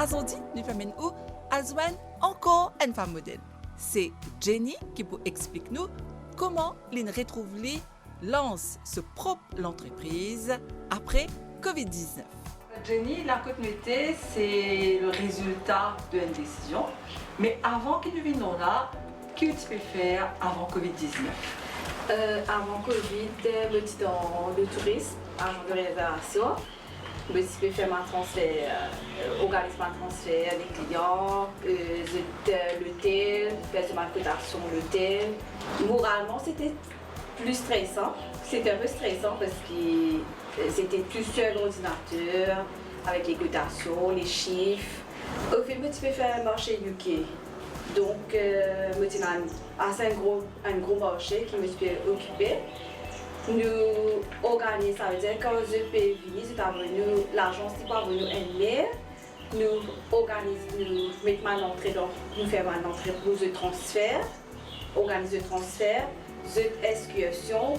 Aujourd'hui, nous faisons encore une femme modèle. C'est Jenny qui vous explique nous comment l'on retrouve lance ce propre l'entreprise après Covid-19. Jenny, la continuité, c'est le résultat d'une décision. Mais avant que nous venions là, qu'est-ce que tu peux faire avant Covid-19? Avant Covid, j'étais dans le tourisme, agent de réservation. Je peux faire ma transfert, organiser ma transfert des clients, l'hôtel, faire ma cotation l'hôtel. Moralement, c'était plus stressant. C'était un peu stressant parce que c'était tout sur l'ordinateur, avec les cotations, les chiffres. Au fait, tu peux faire un marché UK. Donc, c'est un gros marché qui me suis occupé. Nous organisons, ça veut dire quand je peux venir, l'agence n'est pas venue un mail. Nous organisons, nous mettons ma entrée, nous faisons ma entrée pour le transfert, organiser le transfert, l'exécution,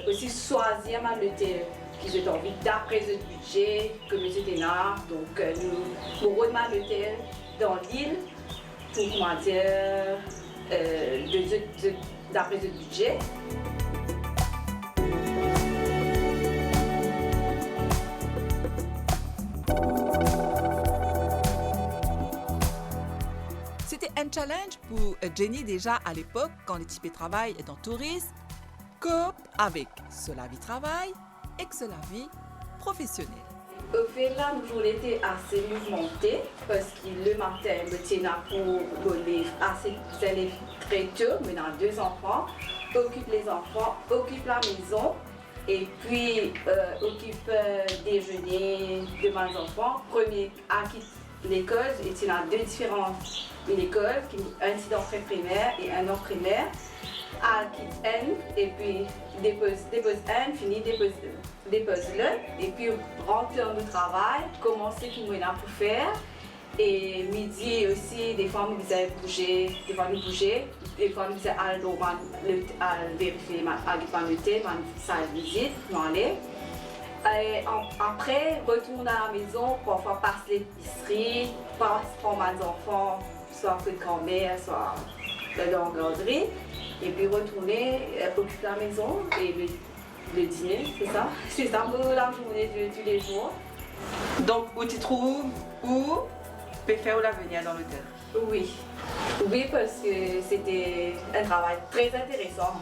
aussi choisir ma l'hôtel qui j'ai envie d'après le budget que nous étions là. Donc, nous remettons l'hôtel dans l'île pour comment dire d'après le budget. C'était un challenge pour Jenny déjà à l'époque quand les types de travail dans le tourisme, cope avec cela vie travail et cela vie professionnelle. Au fait, là, nous journée était assez mouvementée parce que le matin, je tiens pour les élèves très tôt, mais dans 2 enfants, occupe les enfants, occupe la maison et puis occupe déjeuner de mes enfants. Premier acquitte l'école, et il y a 2 différentes écoles, un d'entrée primaire et un hors primaire. Acquitte un et puis dépose un, finit dépose-le et puis rentre au travail, commencer ce qu'il y a pour faire. Et midi aussi, des fois, nous faisons bouger, des fois, nous faisons aller vérifier ma hôtel, ma salle de visite, nous aller. Après, retourner à la maison, parfois passer l'épicerie, prendre mes enfants, soit de grand-mère, soit de l'engagerie. Et puis retourner, occuper la maison et le dîner, c'est ça. C'est ça pour la journée de tous les jours. Donc, où tu trouves où tu peux faire l'avenir dans l'hôtel? Oui. Oui, parce que c'était un travail très intéressant.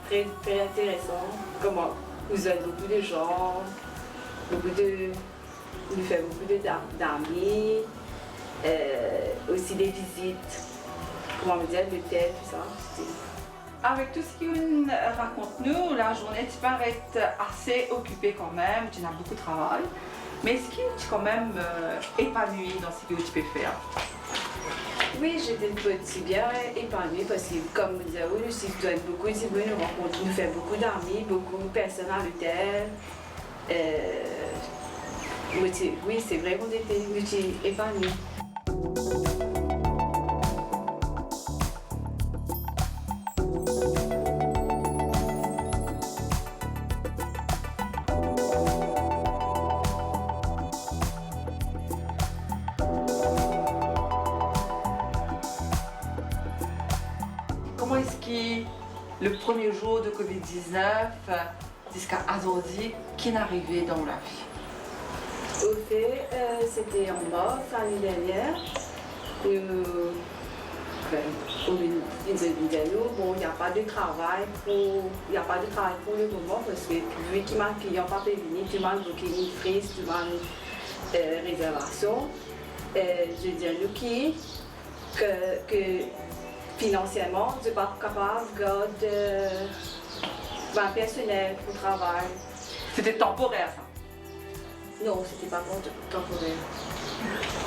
Très, très intéressant. Comment vous avez beaucoup de gens, nous faisons beaucoup d'amis, aussi des visites. Comment me dire, l'hôtel, tout ça. Avec tout ce qu'on raconte nous, la journée tu paraît assez occupée quand même, tu as beaucoup de travail. Mais est-ce que tu es quand même épanouie dans ce que tu peux faire? Oui, j'étais bien épanouie parce que, comme vous disais, nous doit être beaucoup de bonnes rencontres. Nous faisons beaucoup d'amis, beaucoup de personnes à l'hôtel. Oui, c'est vrai qu'on était épanouis. Comment est-ce que le premier jour de Covid-19 jusqu'à aujourd'hui, qui est arrivé dans la vie? Au fait, c'était en mars l'année dernière. Bon, il n'y a pas de travail pour le moment parce que vu qu'il m'a client pas pu venir, tu m'as bloqué une frise, tu m'as réservation. Je dis à Lucky que financièrement, je ne suis pas capable de garder mon personnel pour travail. C'était temporaire ça? Non, c'était pas temporaire.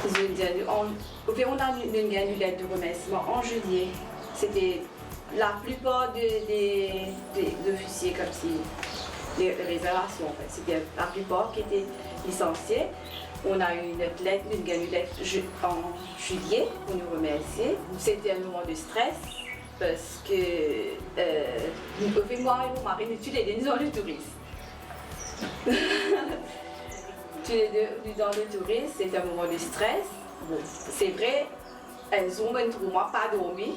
Je dis, on a une lettre de remerciement en juillet. C'était la plupart des officiers comme si les réservations en fait. C'était la plupart qui étaient licenciés. On a eu une lettre en juillet pour nous remercier. C'était un moment de stress parce que moi et mon mari, nous tous les deux, nous sommes le tourisme. tous les deux dans le tourisme, c'est un moment de stress. Bon, c'est vrai, elles ont un trauma, pas dormi,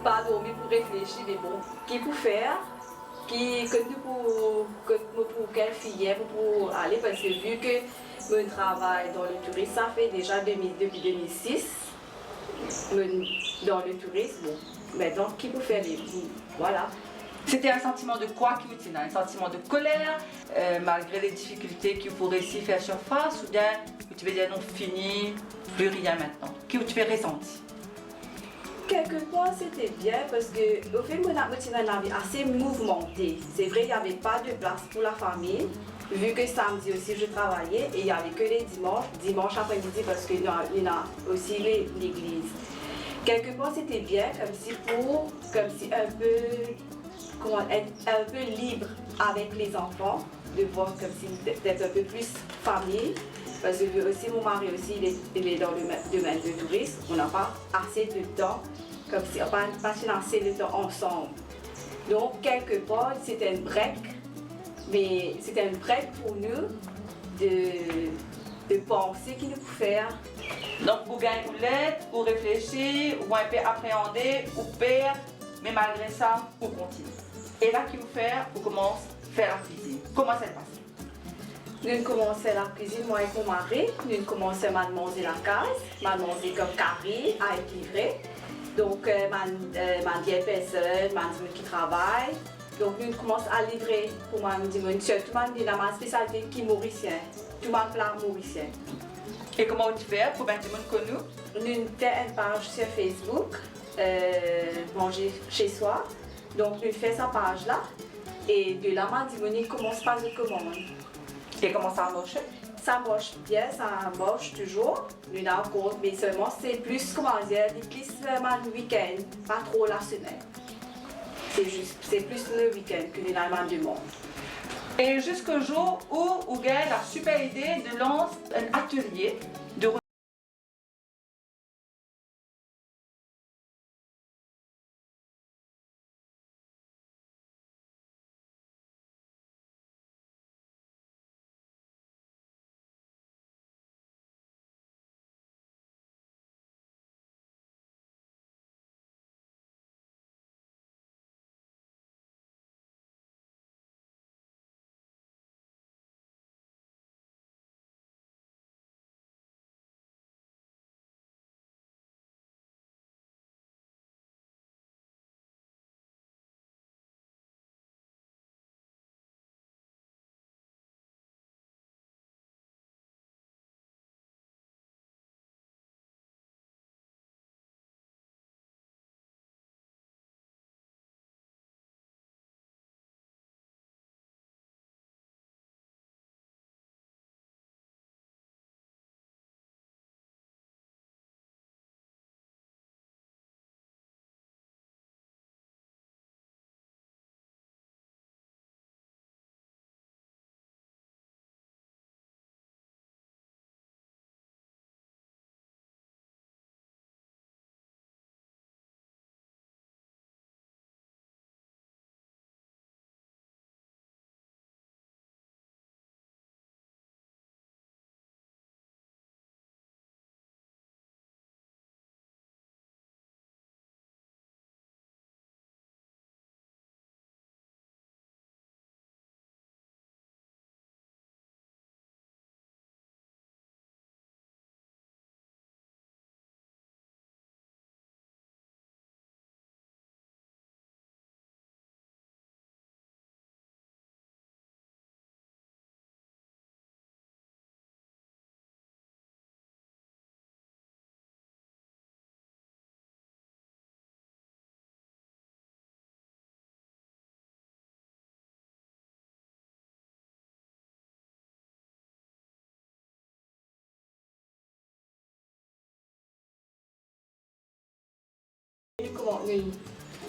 pas dormi pour réfléchir, mais bon, qui pour faire, pour quelle filière pour aller, parce que vu que mon travail dans le tourisme, ça fait déjà depuis 2006, dans le tourisme, bon, maintenant, qui pour faire les... Voilà. C'était un sentiment de quoi qui vous tient? Un sentiment de colère, malgré les difficultés que vous réussissez à faire surface, ou bien tu veux dire non, fini, plus rien maintenant? Qu'est-ce que tu fais ressentir? Quelque part, c'était bien parce que au fait, mon vie assez mouvementée. C'est vrai, il n'y avait pas de place pour la famille. Vu que samedi aussi, je travaillais et il n'y avait que les dimanche après-midi parce qu'il y a aussi l'église. Quelque part, c'était bien, comme si un peu, être un peu libre avec les enfants, de voir comme si d'être un peu plus famille. Parce que aussi mon mari aussi, il est dans le domaine du tourisme. On n'a pas assez de temps, comme si on n'a pas assez de temps ensemble. Donc, quelque part, c'était un break. Mais c'était un break pour nous de penser qu'il nous faut faire. Donc, vous gagnez ou l'aide, ou réfléchir, ou un peu appréhender, ou perdre, mais malgré ça, vous continuez. Et là, qu'il vous fait, vous commencez à faire la cuisine. Comment ça se passe? Nous commençons la cuisine, moi et mon mari. Nous commençons à manger la case, manger comme carré à être livré. Donc, ma 10 personnes, ma 10 qui travaillent. Donc, nous commençons à livrer pour ma 10 surtout ma spécialité qui est mauricien. Tout ma plat mauricien. Et comment tu fais pour bien tout le monde connu? Nous avons une page sur Facebook, Manger chez soi. Donc, nous faisons sa page là. Et de là, ma 10 commence par une commande. Et comment ça marche? Ça marche bien, ça marche toujours. Nous avons mais seulement c'est plus, comment dire, le week-end, pas trop la semaine. C'est plus le week-end que nous avons du monde. Et jusqu'au jour où vous avez la super idée de lancer un atelier de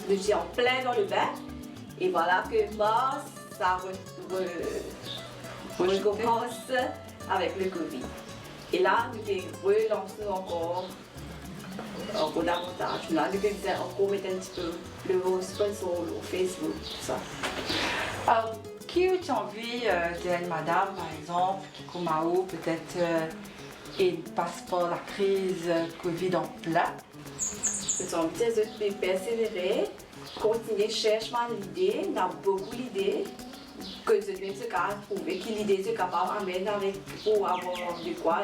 Je suis en plein dans le bain et voilà que ça recommence avec le Covid. Et là, nous relançons encore davantage. Là, nous faisons encore mettre un petit peu le sponsor au Facebook, tout ça. Alors, qui tu as envie d'une madame, par exemple, qui comme Mao, peut-être et passe par la crise Covid en plein? J'ai envie de persévérer, continuer de chercher l'idée, on a beaucoup d'idées, que je vais se trouver, que l'idée est capable d'amener avec pour avoir de quoi,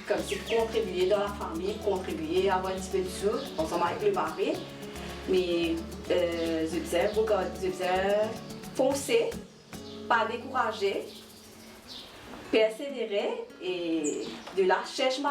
comme si contribuer dans la famille, contribuer à avoir un petit peu de sous, ensemble avec le mari. Mais je disais, foncer, pas décourager, persévérer et de la chercher